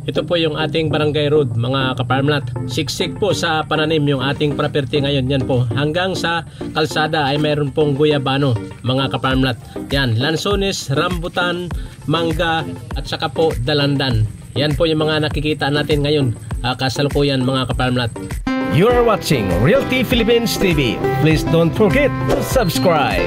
Ito po yung ating barangay road mga kaparmlat. Siksik po sa pananim yung ating property ngayon. Yan po. Hanggang sa kalsada ay mayroon pong guyabano mga kaparmlat. Yan. Lansones, rambutan, mangga at saka po dalandan. Yan po yung mga nakikita natin ngayon kasalukuyan mga kaparmlat. You are watching Realty Philippines TV. Please don't forget to subscribe.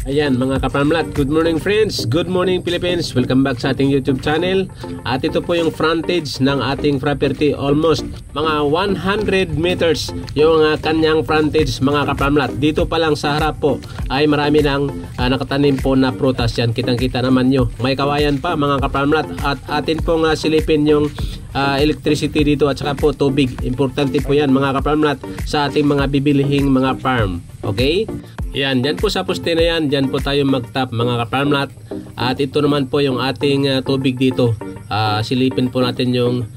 Ayan mga kaparmlat, good morning friends, good morning Philippines, welcome back sa ating YouTube channel. At ito po yung frontage ng ating property, almost mga 100 meters yung kanyang frontage mga kaparmlat. Dito pa lang sa harap po ay marami ng nakatanim po na prutas yan, kitang kita naman nyo. May kawayan pa mga kaparmlat at atin pong silipin yung electricity dito at saka po tubig. Importante po yan mga kaparmlat sa ating mga bibilihing mga farm. Okay? Yan, dyan po sa poste na yan, dyan po tayo mag-tap mga kaparmlat. At ito naman po yung ating tubig dito. Silipin po natin yung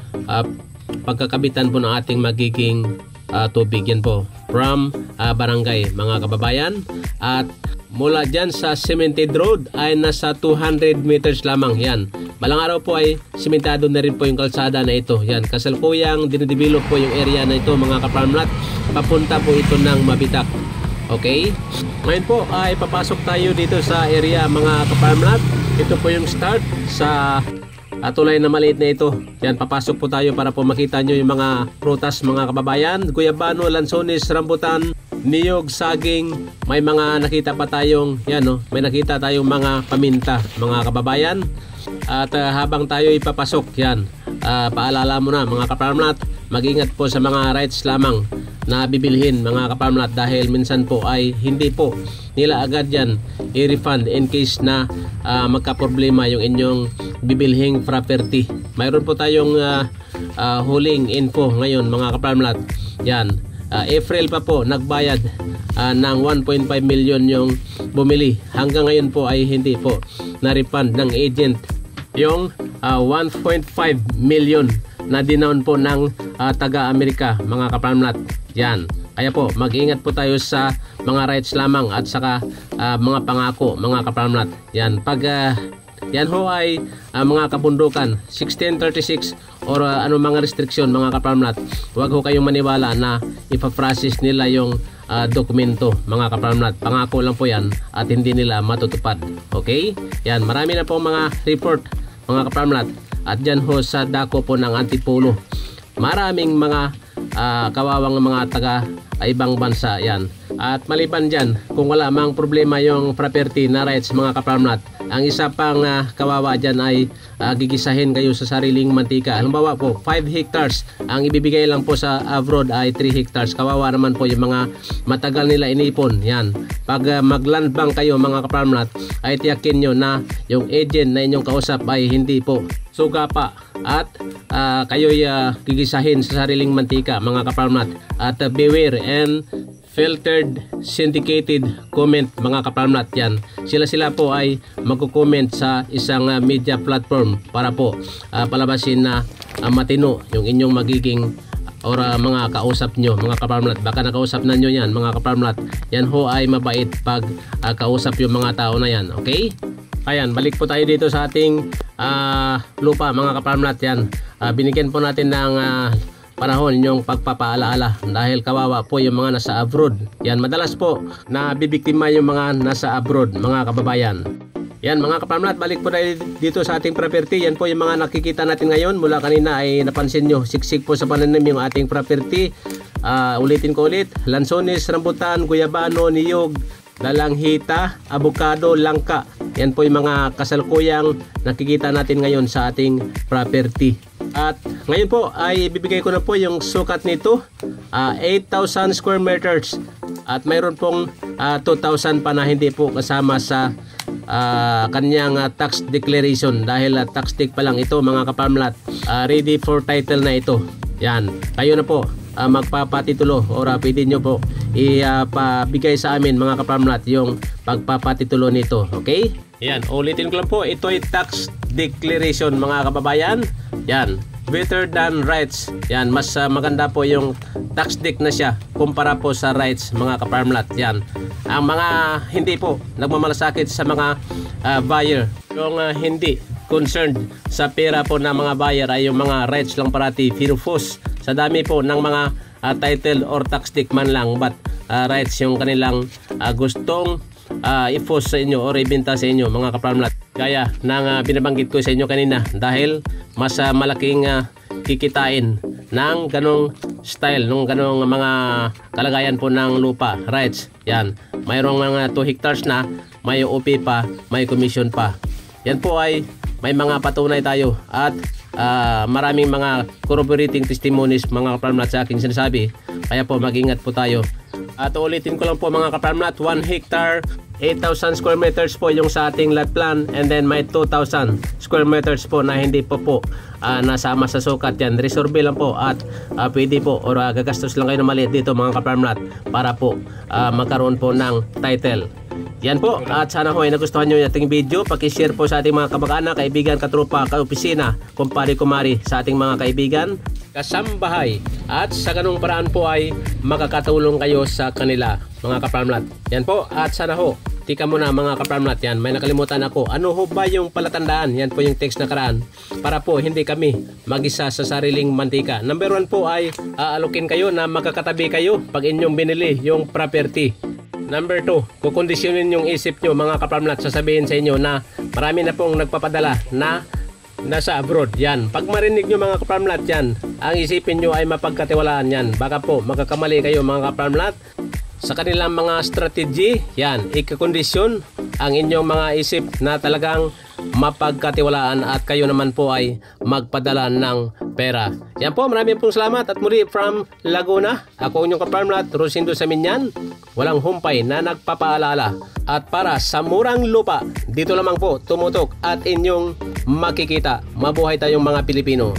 pagkakabitan po ng ating magiging tubig. Yan po from barangay mga kababayan. At mula dyan sa cemented road ay nasa 200 meters lamang. Yan, balang araw po ay simentado na rin po yung kalsada na ito. Yan, kasalukuyang dinedevelop po yung area na ito mga kaparmlat. Papunta po ito ng Mabitak. Okay, ngayon po ay papasok tayo dito sa area mga kaparmlat. Ito po yung start sa tulay na maliit na ito. Yan, papasok po tayo para po makita nyo yung mga prutas mga kababayan. Guyabano, lansones, rambutan, niyog, saging. May mga nakita pa tayong yan, no? May nakita tayong mga paminta mga kababayan. At habang tayo ipapasok yan, paalala mo na mga kaparmlat, mag-ingat po sa mga rights lamang na bibilhin mga kaparmlat dahil minsan po ay hindi po nila agad yan i-refund in case na magka-problema yung inyong bibilhing property. Mayroon po tayong huling info ngayon mga kaparmlat. Yan, April pa po nagbayad ng 1.5 million yung bumili. Hanggang ngayon po ay hindi po na-refund ng agent yung 1.5 million na dinown po ng taga-Amerika mga kaparmlat. Yan, kaya po mag-ingat po tayo sa mga rights lamang at saka mga pangako mga kaparmlat. Yan, pag yan ho ay mga kabundukan 1636 or ano mga restriction mga kaparmlat, huwag ho kayong maniwala na ipaprocess nila yung dokumento mga kaparmlat. Pangako lang po yan at hindi nila matutupad. Okay? Yan, marami na po mga report mga kaparmlat. At dyan ho sa dako po ng Antipolo, maraming mga kawawang mga taga ibang bansa yan. At maliban dyan, kung wala mang problema yung property na rights mga kaparmlat, ang isa pang kawawa dyan ay gigisahin kayo sa sariling mantika. Halimbawa po 5 hectares, ang ibibigay lang po sa abroad ay 3 hectares. Kawawa naman po yung mga matagal nila inipon. Yan, pag magland bank kayo mga kaparmlat, ay tiyakin nyo na yung agent na inyong kausap ay hindi po suga pa at kayo'y gigisahin sa sariling mantika mga kaparmlat. At beware and filtered syndicated comment mga kaparmlat. Yan, sila po ay magko-comment sa isang media platform para po palabasin na matino yung inyong magiging or mga kausap nyo mga kaparmlat. Baka nakausap na nyo yan mga kaparmlat. Yan ho ay mabait pag kausap yung mga tao na yan. Okay? Ayan, balik po tayo dito sa ating lupa mga kaparmlat. Yan, binigyan po natin ng panahon yung pagpapaalaala dahil kawawa po yung mga nasa abroad. Yan, madalas po na bibiktima yung mga nasa abroad mga kababayan. Yan mga kaparmlat, balik po tayo dito sa ating property. Yan po yung mga nakikita natin ngayon. Mula kanina ay napansin nyo, siksik po sa pananim yung ating property. Ulitin ko ulit, lansones, rambutan, guyabano, niyog, dalanghita, abukado, langka. Yan po yung mga kasalukuyang nakikita natin ngayon sa ating property. At ngayon po ay ibibigay ko na po yung sukat nito, 8,000 square meters. At mayroon pong 2,000 pa na hindi po kasama sa kanyang tax declaration dahil tax deck pa lang ito mga kaparmlat. Ready for title na ito. Yan, kayo na po magpapatitulo or pwede nyo po ipabigay sa amin mga kaparmlat yung pagpapatitulo nito. Okay? Yan, ulitin ko lang po, ito ay tax declaration mga kababayan. Yan, better than rights. Yan, mas maganda po yung tax deck na siya kumpara po sa rights mga kaparmlat. Yan, ang mga hindi po nagmamalasakit sa mga buyer Yung hindi concerned sa pera po ng mga buyer ay yung mga rights lang parati, firfus. Sa dami po ng mga title or tax stick man lang, but rights yung kanilang gustong i-post sa inyo or ibenta sa inyo mga kaparmlat. Gaya ng binabanggit ko sa inyo kanina, dahil mas malaking kikitain ng ganong style, nung ganong mga kalagayan po ng lupa, rights. Yan, mayroong mga 2 hectares na, may OP pa, may commission pa. Yan po ay may mga patunay tayo at maraming mga corroborating testimonies mga kaparmlat sa aking sinasabi. Kaya po mag-ingat po tayo. At ulitin ko lang po mga kaparmlat, 1 hectare 8,000 square meters po yung sa ating lot plan, and then may 2,000 square meters po na hindi po nasama sa sukat. Yan, reserve lang po at pwede po or gagastos lang kayo na maliit dito mga kaparmlat para po magkaroon po ng title. Yan po, at sana ho ay nagustuhan nyo yung ating video. Pakishare po sa ating mga kamag-anak, kaibigan, katropa, kaopisina, kumpari-kumari, sa ating mga kaibigan, kasambahay, at sa ganung paraan po ay makakatulong kayo sa kanila mga kaparmlat. Yan po, at sana ho, tika muna mga kaparmlat. Yan, may nakalimutan ako. Ano ho ba yung palatandaan? Yan po yung text na karaan para po hindi kami mag-isa sa sariling mantika. Number 1 po ay aalukin kayo na magkakatabi kayo pag inyong binili yung property. Number 2, kukondisyonin yung isip nyo mga kaparmlat. Sasabihin sa inyo na marami na pong nagpapadala na nasa abroad. Yan, pag marinig nyo mga kaparmlat yan, ang isipin nyo ay mapagkatiwalaan yan. Baka po magkakamali kayo mga kaparmlat sa kanilang mga strategy. Yan, ikakondisyon ang inyong mga isip na talagang mapagkatiwalaan at kayo naman po ay magpadala ng pera. Yan po, maraming pong salamat at muli from Laguna. Ako inyong kaparmlat, Rosindo Saminyan, walang humpay na nagpapaalala. At para sa murang lupa, dito lamang po tumutok at inyong makikita. Mabuhay tayong mga Pilipino.